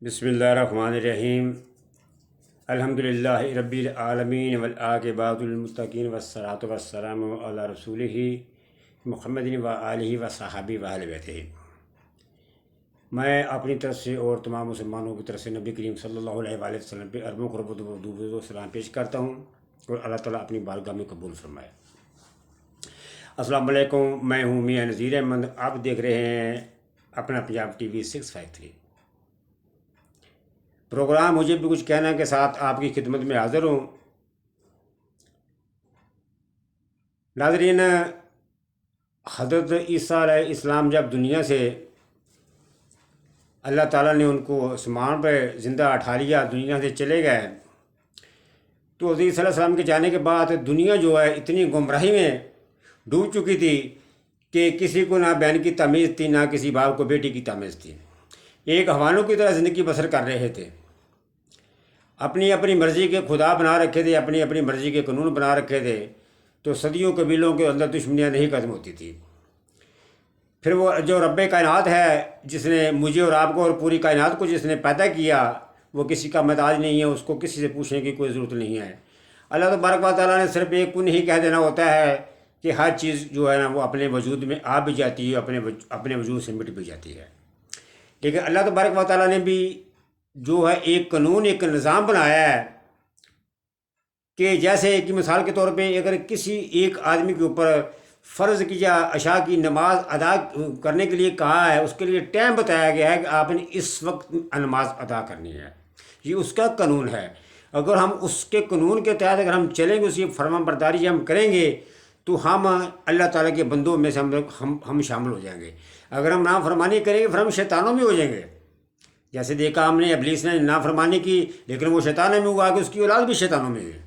بسم اللہ الرحمن الرحیم الحمدللہ رب العالمین والعاقبۃ للمتقین والصلاۃ والسلام علی رسولہ محمد وآلہ وصحبہ واہل بیتہ۔ میں اپنی طرف سے اور تمام مسلمانوں کی طرف سے نبی کریم صلی اللہ علیہ وآلہ وسلم پہ ارب و قربت و درود و سلام پیش کرتا ہوں اور اللہ تعالیٰ اپنی بارگاہ میں قبول فرمائے۔ السلام علیکم، میں ہوں میاں نذیر احمد، آپ دیکھ رہے ہیں اپنا پنجاب ٹی وی 653 پروگرام مجھے بھی کچھ کہنا کے ساتھ آپ کی خدمت میں حاضر ہوں۔ ناظرین، حضرت عیسیٰ علیہ السلام جب دنیا سے اللہ تعالیٰ نے ان کو آسمان پہ زندہ اٹھا لیا، دنیا سے چلے گئے، تو حضرت عیسیٰ علیہ السلام کے جانے کے بعد دنیا جو ہے اتنی گمراہی میں ڈوب چکی تھی کہ کسی کو نہ بہن کی تمیز تھی، نہ کسی باپ کو بیٹی کی تمیز تھی۔ ایک حیوانوں کی طرح زندگی بسر کر رہے تھے، اپنی اپنی مرضی کے خدا بنا رکھے تھے، اپنی اپنی مرضی کے قانون بنا رکھے تھے، تو صدیوں قبیلوں کے اندر دشمنیاں نہیں ختم ہوتی تھی۔ پھر وہ جو رب کائنات ہے، جس نے مجھے اور آپ کو اور پوری کائنات کو جس نے پیدا کیا، وہ کسی کا محتاج نہیں ہے، اس کو کسی سے پوچھنے کی کوئی ضرورت نہیں ہے۔ اللہ تبارک و تعالیٰ نے صرف ایک کن ہی کہہ دینا ہوتا ہے کہ ہر چیز جو ہے نا وہ اپنے وجود میں آ بھی جاتی ہے، اپنے وجود سے مٹ بھی جاتی ہے۔ لیکن اللہ تبارک و تعالیٰ نے بھی جو ہے ایک قانون، ایک نظام بنایا ہے کہ جیسے کہ مثال کے طور پہ اگر کسی ایک آدمی کے اوپر فرض کی یا عشاء کی نماز ادا کرنے کے لیے کہا ہے، اس کے لیے ٹائم بتایا گیا ہے کہ آپ نے اس وقت نماز ادا کرنی ہے، یہ اس کا قانون ہے۔ اگر ہم اس کے قانون کے تحت اگر ہم چلیں گے، اس کی فرمان برداری ہم کریں گے، تو ہم اللہ تعالیٰ کے بندوں میں سے ہم شامل ہو جائیں گے۔ اگر ہم نافرمانی کریں گے پھر ہم شیطانوں میں ہو جائیں گے۔ جیسے دیکھا ہم نے ابلیس نے نافرمانی کی، لیکن وہ شیطانوں میں ہوا کہ اس کی اولاد بھی شیطانوں میں ہے۔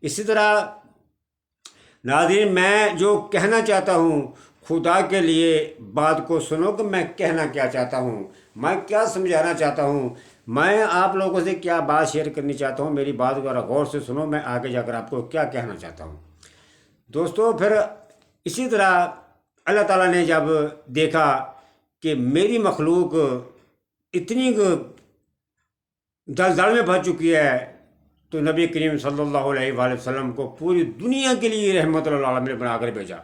اسی طرح ناظرین، میں جو کہنا چاہتا ہوں، خدا کے لیے بات کو سنو کہ میں کہنا کیا چاہتا ہوں، میں کیا سمجھانا چاہتا ہوں، میں آپ لوگوں سے کیا بات شیئر کرنی چاہتا ہوں۔ میری بات کو غور سے سنو، میں آگے جا کر آپ کو کیا کہنا چاہتا ہوں۔ دوستو، پھر اسی طرح اللہ تعالیٰ نے جب دیکھا کہ میری مخلوق اتنی دلدل میں پھنس چکی ہے، تو نبی کریم صلی اللہ علیہ وآلہ وسلم کو پوری دنیا کے لیے رحمت للعالمین بنا کر بھیجا۔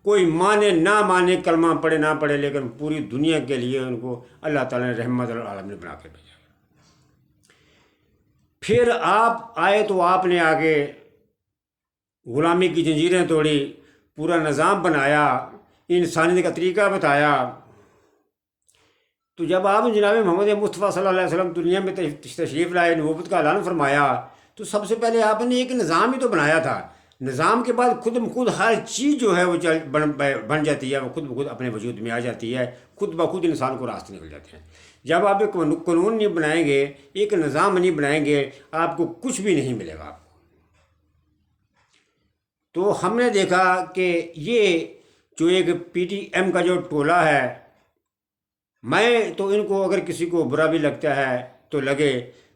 کوئی مانے نہ مانے، کلمہ پڑھے نہ پڑھے، لیکن پوری دنیا کے لیے ان کو اللہ تعالیٰ نے رحمت للعالمین بنا کر بھیجا۔ پھر آپ آئے تو آپ نے آگے غلامی کی جنجیریں توڑی، پورا نظام بنایا، انسانیت کا طریقہ بتایا۔ تو جب آپ جناب محمد مصطفیٰ صلی اللہ علیہ وسلم دنیا میں تشریف لائے، نبوت کا اعلان فرمایا، تو سب سے پہلے آپ نے ایک نظام ہی تو بنایا تھا۔ نظام کے بعد خود بخود ہر چیز جو ہے وہ بن جاتی ہے، وہ خود بخود اپنے وجود میں آ جاتی ہے، خود بخود انسان کو راستے نکل جاتے ہیں۔ جب آپ ایک قانون نہیں بنائیں گے، ایک نظام نہیں بنائیں گے، آپ کو کچھ بھی نہیں ملے گا آپ کو۔ تو ہم نے دیکھا کہ یہ جو ایک پی ٹی ایم کا جو ٹولہ ہے، میں تو ان کو اگر کسی کو برا بھی لگتا ہے تو لگے،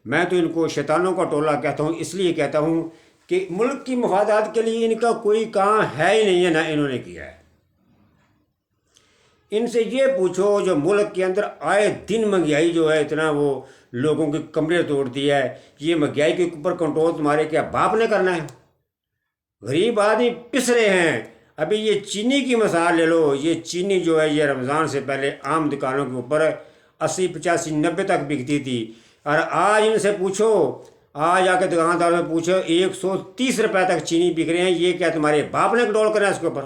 میں تو ان کو شیطانوں کا ٹولہ کہتا ہوں۔ اس لیے کہتا ہوں کہ ملک کی مفادات کے لیے ان کا کوئی کام ہے ہی نہیں ہے، نہ انہوں نے کیا ہے۔ ان سے یہ پوچھو، جو ملک کے اندر آئے دن مہنگائی جو ہے اتنا وہ لوگوں کی کمریں توڑتی ہے، یہ مہنگائی کے اوپر کنٹرول تمہارے کیا باپ نے کرنا ہے؟ غریب آدمی پس رہے ہیں۔ ابھی یہ چینی کی مثال لے لو، یہ چینی جو ہے یہ رمضان سے پہلے عام دکانوں کے اوپر 80 85 90 تک بکتی تھی، اور آج ان سے پوچھو، آج آ کے دکاندار سے پوچھو، 130 روپے تک چینی بک رہے ہیں۔ یہ کیا تمہارے باپ نے کنٹرول کرنا ہے اس کے اوپر؟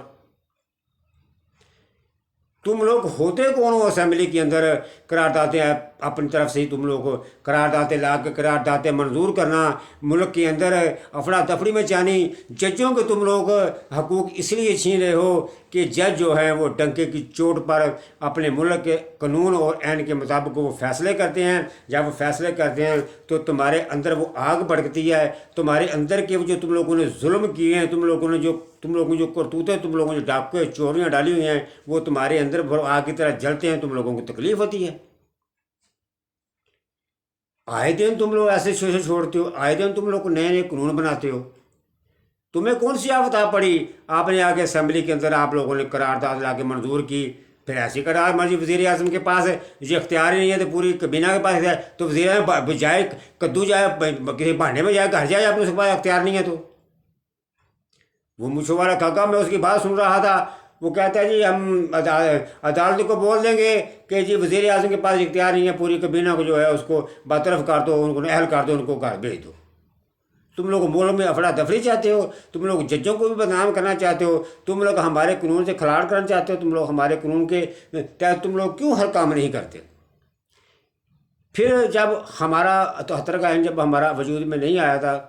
تم لوگ ہوتے کون ہو اسمبلی کے اندر قراردادیں اپنی طرف سے ہی تم لوگ قراردادیں لا کے قراردادیں منظور کرنا، ملک کے اندر افڑا تفڑی میں جانی، ججوں کے تم لوگ حقوق اس لیے چھین رہے ہو کہ جج جو ہے وہ ڈنکے کی چوٹ پر اپنے ملک کے قانون اور عین کے مطابق وہ فیصلے کرتے ہیں۔ جب وہ فیصلے کرتے ہیں تو تمہارے اندر وہ آگ بھڑکتی ہے، تمہارے اندر کے جو تم لوگوں نے ظلم کیے ہیں، تم لوگوں نے جو کرتوتیں، تم لوگوں نے جو ڈاکے چوریاں ڈالی ہوئی ہیں، وہ تمہارے اندر آگ کی طرح جلتے ہیں، تم لوگوں کو تکلیف ہوتی ہے۔ آئے دن تم لوگ ایسے شوشے چھوڑتے ہو، آئے دن تم لوگ نئے نئے قانون بناتے ہو۔ تمہیں کون سی آفت آ پڑی؟ آپ نے آگے اسمبلی کے اندر آپ لوگوں نے قرارداد لا کے منظور کی، پھر ایسی کر مرضی وزیر اعظم کے پاس یہ اختیار ہی نہیں ہے تو پوری کابینہ کے پاس ہے تو وزیر اعظم جائے کدو جائے کسی بہانے میں جائے گھر جائے اپنے اس کے پاس اختیار نہیں ہے تو وہ مچھو والا کاکا میں اس کی بات سن رہا تھا وہ کہتا ہے جی ہم عدالت کو بول دیں گے کہ جی وزیر اعظم کے پاس اختیار نہیں ہے پوری کابینہ کو جو ہے اس کو برطرف کر دو ان کو اہل کر دو ان کو گھر بھیج دو تم لوگ ملک میں افراتفری چاہتے ہو تم لوگ ججوں کو بھی بدنام کرنا چاہتے ہو تم لوگ ہمارے قانون سے کھلاڑ کرنا چاہتے ہو تم لوگ ہمارے قانون کے تحت تم لوگ کیوں ہر کام نہیں کرتے پھر جب ہمارا 73 کا جب ہمارا وجود میں نہیں آیا تھا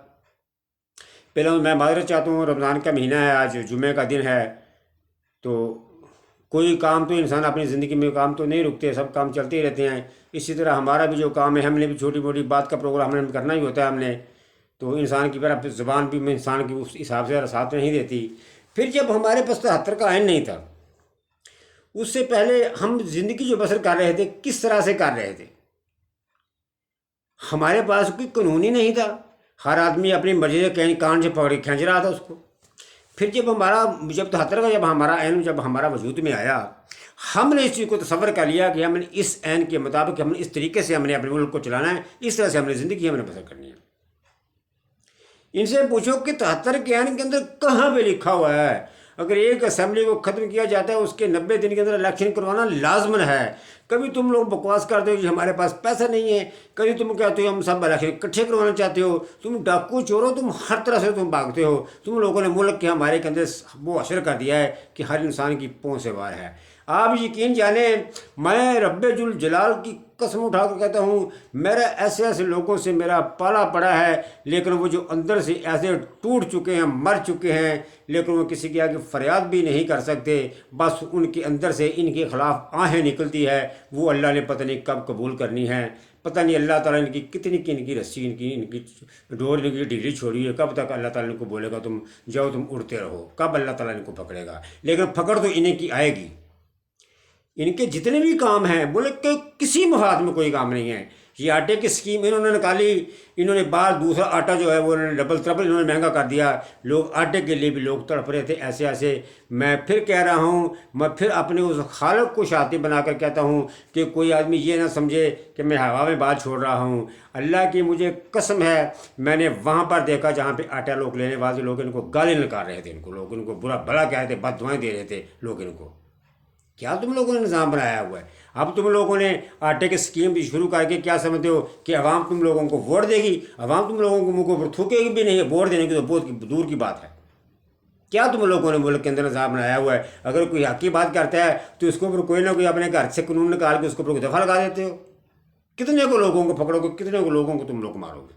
پہلے میں معذرت چاہتا ہوں رمضان کا مہینہ ہے آج جمعہ کا دن ہے تو کوئی کام تو انسان اپنی زندگی میں کام تو نہیں رکتے سب کام چلتے ہی رہتے ہیں اسی طرح ہمارا بھی جو کام ہے ہم نے بھی چھوٹی موٹی بات کا پروگرام ہم نے کرنا ہی ہوتا ہے ہم نے تو انسان کی طرح زبان بھی انسان کی اس حساب سے ساتھ نہیں دیتی پھر جب ہمارے پاس 73 کا آئین نہیں تھا اس سے پہلے ہم زندگی جو بسر کر رہے تھے کس طرح سے کر رہے تھے ہمارے پاس کوئی قانون ہی نہیں تھا ہر آدمی اپنی مرضی سے کہیں کان سے پکڑ کھینچ رہا تھا اس کو پھر جب 73 کا جب ہمارا عین جب ہمارا وجود میں آیا ہم نے اس چیز کو تصور کر لیا کہ ہم نے اس عین کے مطابق ہم نے اس طریقے سے ہم نے اپنے ملک کو چلانا ہے اس طرح سے ہم نے زندگی ہم نے بسر کرنی ہے ان سے پوچھو کہ 73 کے عین کے اندر کہاں پہ لکھا ہوا ہے اگر ایک اسمبلی کو ختم کیا جاتا ہے اس کے 90 دن کے اندر الیکشن کروانا لازمن ہے کبھی تم لوگ بکواس کرتے ہو کہ ہمارے پاس پیسہ نہیں ہے کبھی تم کہتے ہو ہم سب الیکشن اکٹھے کروانا چاہتے ہو تم ڈاکو چورو تم ہر طرح سے تم بھاگتے ہو تم لوگوں نے ملک کے ہمارے کے اندر وہ اثر کر دیا ہے کہ ہر انسان کی پونچھ سے وار ہے آپ یقین جانیں میں رب ذوالجلال کی قسم اٹھا کر کہتا ہوں میرا ایسے ایسے لوگوں سے میرا پالا پڑا ہے لیکن وہ جو اندر سے ایسے ٹوٹ چکے ہیں مر چکے ہیں لیکن وہ کسی کے آگے فریاد بھی نہیں کر سکتے بس ان کے اندر سے ان کے خلاف آہیں نکلتی ہے وہ اللہ نے پتہ نہیں کب قبول کرنی ہے پتہ نہیں اللہ تعالیٰ ان کی کتنی کی ان کی رسی ان کی ڈور ان کی ڈگری چھوڑی ہے کب تک اللہ تعالیٰ ان کو بولے گا تم جاؤ تم اڑتے رہو کب اللہ تعالیٰ ان کو پکڑے گا لیکن پکڑ تو انہیں کی آئے گی ان کے جتنے بھی کام ہیں ملک کے کسی مفاد میں کوئی کام نہیں ہے یہ آٹے کی اسکیم انہوں نے نکالی انہوں نے باہر دوسرا آٹا جو ہے وہ انہوں نے ڈبل ٹربل انہوں نے مہنگا کر دیا لوگ آٹے کے لیے بھی لوگ تڑپ رہے تھے ایسے ایسے میں پھر کہہ رہا ہوں میں پھر اپنے اس خالق کو شاطر بنا کر کہتا ہوں کہ کوئی آدمی یہ نہ سمجھے کہ میں ہوا میں بات چھوڑ رہا ہوں اللہ کی مجھے قسم ہے میں نے وہاں پر دیکھا جہاں پہ آٹا لوگ لینے والے لوگ ان کو گالی نکال رہے تھے ان کو لوگ ان کو برا بھلا کہہ رہے تھے بد دعائیں دے رہے تھے لوگ ان کو کیا تم لوگوں نے نظام بنایا ہوا ہے اب تم لوگوں نے آٹے کی اسکیم بھی شروع کر کے کیا سمجھتے ہو کہ عوام تم لوگوں کو ووٹ دے گی عوام تم لوگوں کو منہ کو تھوکے گی بھی نہیں ہے ووٹ دینے کی تو بہت دور کی بات ہے کیا تم لوگوں نے ملک کے اندر نظام بنایا ہوا ہے اگر کوئی حق کی بات کرتا ہے تو اس کے اوپر کوئی نہ کوئی اپنے گھر سے قانون نکال کے اس کے اوپر دفعہ لگا دیتے ہو کتنے کو لوگوں کو پکڑو گے کتنے کو لوگوں کو تم لوگ مارو گے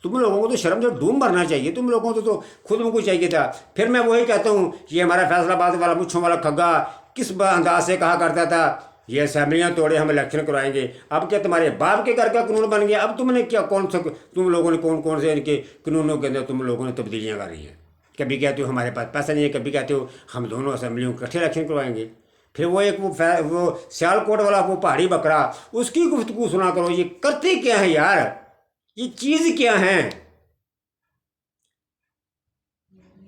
تم لوگوں کو تو شرم سے ڈوم مرنا چاہیے تم لوگوں کو تو خود کو چاہیے تھا پھر میں وہی کہتا ہوں یہ ہمارا فیصلہ آباد والا مچھوں والا کھگا کس انداز سے کہا کرتا تھا یہ اسمبلیاں توڑے ہم الیکشن کروائیں گے اب کیا تمہارے باپ کے گھر کا قانون بن گیا اب تم نے کیا کون سا تم لوگوں نے کون سے ان کے قانونوں کے اندر تم لوگوں نے تبدیلیاں کر رہی ہیں کبھی کہتے ہو ہمارے پاس پیسہ نہیں ہے کبھی کہتے ہو ہم دونوں اسمبلیوں اکٹھے الیکشن کروائیں گے پھر وہ ایک وہ سیال کوٹ والا وہ پہاڑی بکرا اس کی گفتگو سنا کرو یہ کرتے کیا ہیں یار یہ چیز کیا ہیں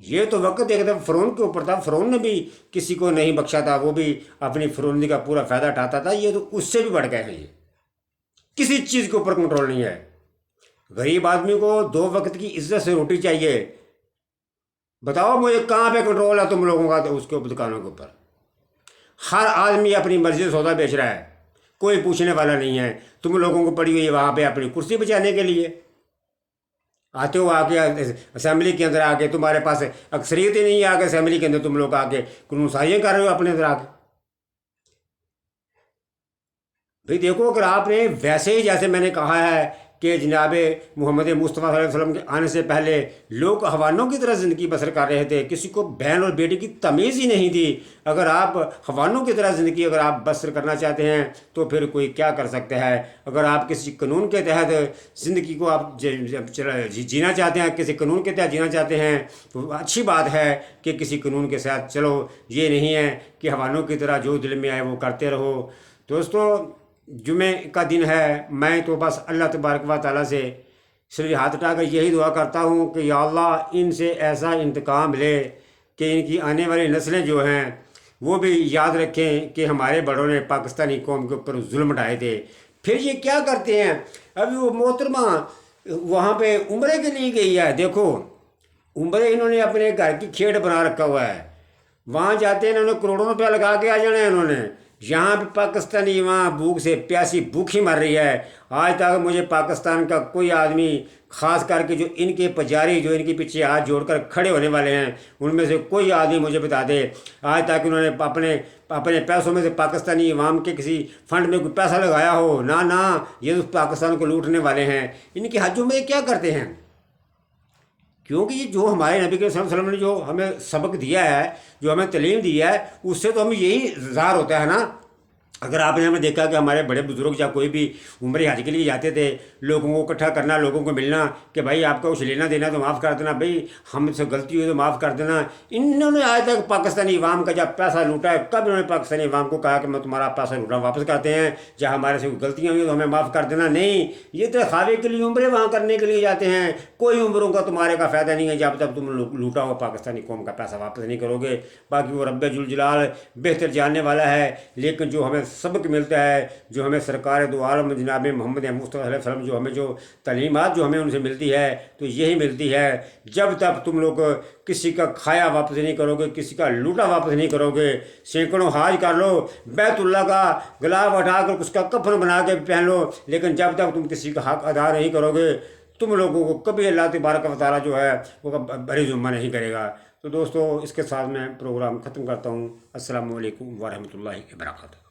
یہ تو وقت ایک دم فرعون کے اوپر تھا فرعون نے بھی کسی کو نہیں بخشا تھا وہ بھی اپنی فرعونی کا پورا فائدہ اٹھاتا تھا یہ تو اس سے بھی بڑھ گئے ہیں یہ کسی چیز کے اوپر کنٹرول نہیں ہے غریب آدمی کو 2 وقت کی عزت سے روٹی چاہیے بتاؤ مجھے کہاں پہ کنٹرول ہے تم لوگوں کا اس کے اوپر دکانوں کے اوپر ہر آدمی اپنی مرضی سے سودا بیچ رہا ہے کوئی پوچھنے والا نہیں ہے تم لوگوں کو پڑی ہوئی ہے وہاں پہ اپنی کرسی بچانے کے لیے آتے ہو آ کے اسمبلی کے اندر آ کے تمہارے پاس اکثریت ہی نہیں ہے آ کے اسمبلی کے اندر تم لوگ آ کے قانون سازیاں کر رہے ہو اپنے اندر آ کے بھائی دیکھو اگر آپ نے ویسے ہی جیسے میں نے کہا ہے کہ جناب محمد مصطفیٰ صلی اللہ علیہ وسلم کے آنے سے پہلے لوگ حوانوں کی طرح زندگی بسر کر رہے تھے کسی کو بہن اور بیٹی کی تمیز ہی نہیں تھی اگر آپ حوانوں کی طرح زندگی اگر آپ بسر کرنا چاہتے ہیں تو پھر کوئی کیا کر سکتا ہے اگر آپ کسی قانون کے تحت زندگی کو آپ جینا چاہتے ہیں کسی قانون کے تحت جینا چاہتے ہیں تو اچھی بات ہے کہ کسی قانون کے ساتھ چلو یہ نہیں ہے کہ حوانوں کی طرح جو دل میں آئے وہ کرتے رہو دوستو جمعے کا دن ہے میں تو بس اللہ تبارک و تعالیٰ سے صرف ہاتھ اٹھا کر یہی دعا کرتا ہوں کہ یا اللہ ان سے ایسا انتقام لے کہ ان کی آنے والی نسلیں جو ہیں وہ بھی یاد رکھیں کہ ہمارے بڑوں نے پاکستانی قوم کے اوپر ظلم ڈھائے تھے۔ پھر یہ کیا کرتے ہیں، ابھی وہ محترمہ وہاں پہ عمرے کے لیے گئی ہے، دیکھو عمرے انہوں نے اپنے گھر کی کھیڑ بنا رکھا ہوا ہے، وہاں جاتے ہیں، انہوں نے کروڑوں روپیہ لگا کے آ جانا ہے انہوں نے، یہاں پہ پاکستانی وہاں بھوک سے پیاسی بھوکھی مر رہی ہے۔ آج تک مجھے پاکستان کا کوئی آدمی، خاص کر کے جو ان کے پجاری جو ان کے پیچھے ہاتھ جوڑ کر کھڑے ہونے والے ہیں، ان میں سے کوئی آدمی مجھے بتا دے آج تک انہوں نے اپنے پیسوں میں سے پاکستانی عوام کے کسی فنڈ میں کوئی پیسہ لگایا ہو؟ نہ یہ تو پاکستان کو لوٹنے والے ہیں۔ ان کے حجوں میں کیا کرتے ہیں؟ کیونکہ یہ جو ہمارے نبی کے صلی اللہ علیہ وسلم نے جو ہمیں سبق دیا ہے، جو ہمیں تعلیم دی ہے، اس سے تو ہمیں یہی ظاہر ہوتا ہے نا۔ اگر آپ نے ہمیں دیکھا کہ ہمارے بڑے بزرگ یا کوئی بھی عمرے حج کے لیے جاتے تھے، لوگوں کو اکٹھا کرنا، لوگوں کو ملنا کہ بھائی آپ کا کچھ لینا دینا تو معاف کر دینا، بھائی ہم سے غلطی ہوئی تو معاف کر دینا۔ انہوں نے آج تک پاکستانی عوام کا جب پیسہ لوٹا ہے، کب انہوں نے پاکستانی عوام کو کہا کہ میں تمہارا پیسہ لوٹا واپس کرتے ہیں، جہاں ہمارے سے کوئی غلطیاں ہوئی تو ہمیں معاف کر دینا؟ نہیں، یہ تو خاوے کے لیے عمرے وہاں کرنے کے لیے جاتے ہیں۔ کوئی عمروں کا تمہارے کا فائدہ نہیں ہے جب تک تم لوٹا ہوا پاکستانی قوم کا پیسہ واپس نہیں کرو گے۔ باقی وہ رب ذوالجلال بہتر جاننے والا ہے، لیکن جو ہمیں سبق ملتا ہے، جو ہمیں سرکار دو عالم جناب محمد مصطفیٰ علیہ وسلم جو ہمیں جو تعلیمات جو ہمیں ان سے ملتی ہے، تو یہی ملتی ہے جب تک تم لوگ کسی کا کھایا واپس نہیں کرو گے، کسی کا لوٹا واپس نہیں کرو گے۔ سینکڑوں حاج کر لو، بیت اللہ کا غلاف اٹھا کر اس کا کفن بنا کے پہن لو، لیکن جب تک تم کسی کا حق ادا نہیں کرو گے، تم لوگوں کو کبھی اللہ تبارک و تعالیٰ جو ہے وہ بری ذمہ نہیں کرے گا۔ تو دوستو، اس کے ساتھ میں پروگرام ختم کرتا ہوں۔ السلام علیکم ورحمۃ اللہ وبرکاتہ۔